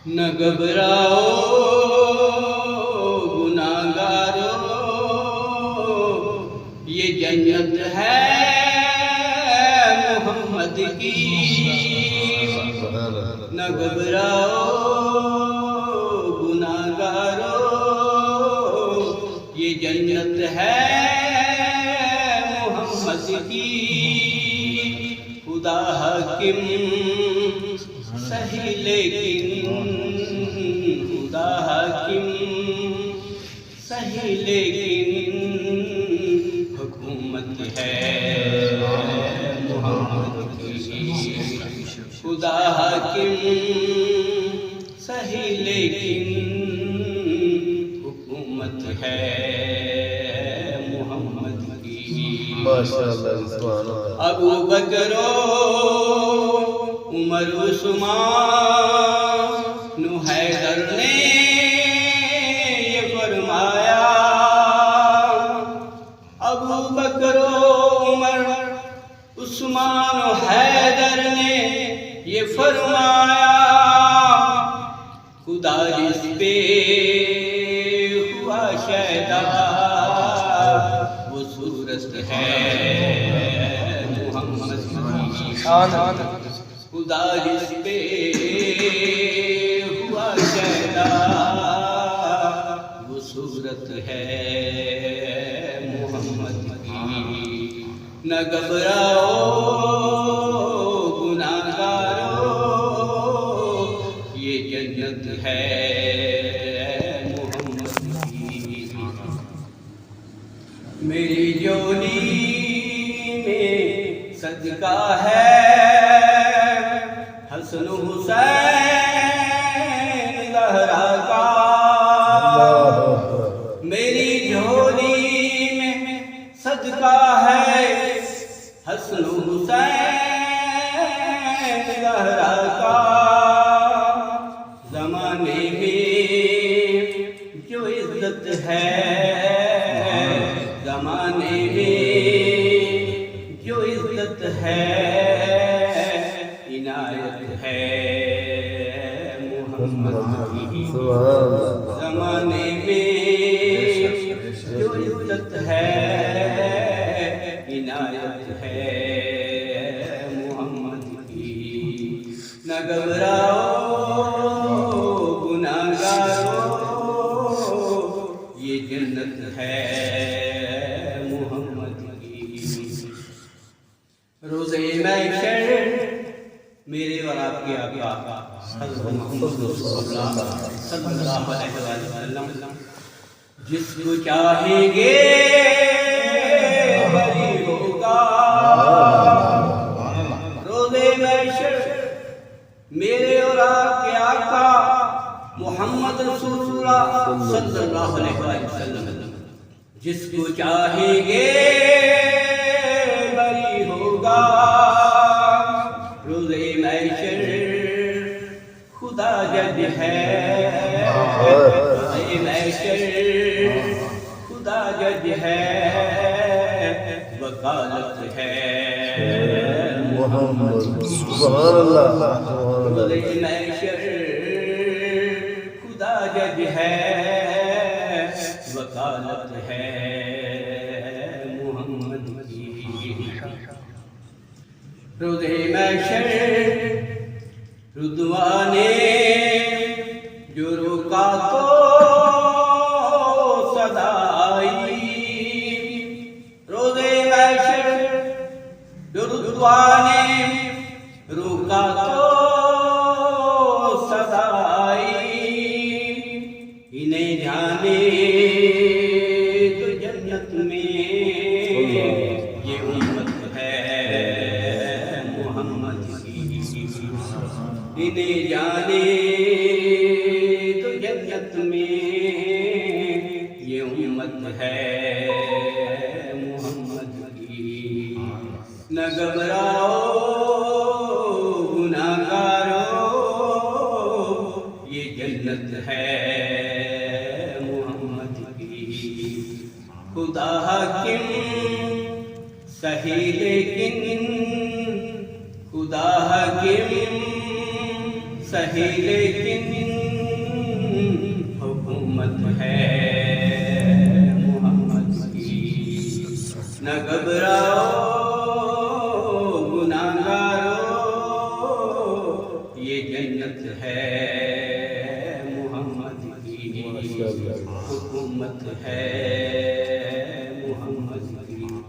نہ گھبراؤ گناہگارو، یہ جنت ہے محمد کی۔ نہ گھبراؤ گناہگارو، یہ جنت ہے محمد کی۔ خدا حاکم صحیح لیکن خدا حاکم صحیح لیکن حکومت ہے محمد کی۔ خدا حاکم صحیح لیکن حکومت ہے محمد کی۔ ابو بکر عمر عثمان حیدر نے یہ فرمایا، ابو بکر عمر عثمان حیدر نے یہ فرمایا، خدا جس پہ ہوا شیدا وہ صورت ہے محمد کی۔ خدا جس پہ ہوا شیدا وہ صورت ہے محمد کی۔ نہ گھبراؤ گناہگارو، یہ جنت ہے محمد کی۔ میری جولی میں صدقہ ہے حسن حسین زہرا کا، میری جھولی میں صدقہ ہے حسن حسین زہرا کا۔ زمانے میں جو عزت ہے، زمانے میں جو عزت ہے، عنایت ہے محمد کی۔ زمانے میں جو عزت ہے، عنایت ہے محمد کی۔ نہ گھبراؤ گناہگارو، یہ جنت ہے محمد کی۔ روزے محشر میرے اور آپ کے آقا حضرت محمد رسول اللہ صلی اللہ علیہ وسلم جس کو چاہیں گے بری ہوگا۔ روزے محشر میرے اور آپ کے آقا محمد رسول اللہ صلی اللہ علیہ وسلم جس کو چاہیں گے بری ہوگا۔ روزے محشر خدا جج ہے، روزے محشر خدا جج ہے، وکالت ہے محمد سبحان اللہ۔ روزے محشر خدا جج ہے، وکالت ہے محمد کی۔ روزے محشر رضوان جو روکا تو صدا آئی، روزے محشر جو رضوان روکا تو صدا آئی، انہیں جانے تو جنت میں یہ امت ہے محمد کی۔ انہیں جانے تو جنت میں یہ امت ہے محمد کی۔ نہ گھبراؤ گناہگارو، یہ جنت ہے محمد کی۔ خدا حاکم صحیح لیکن خدا حاکم صحیح لیکن حکومت ہے محمد کی، نہ گھبراؤ گناہگارو، یہ جنت ہے محمد کی، حکومت ہے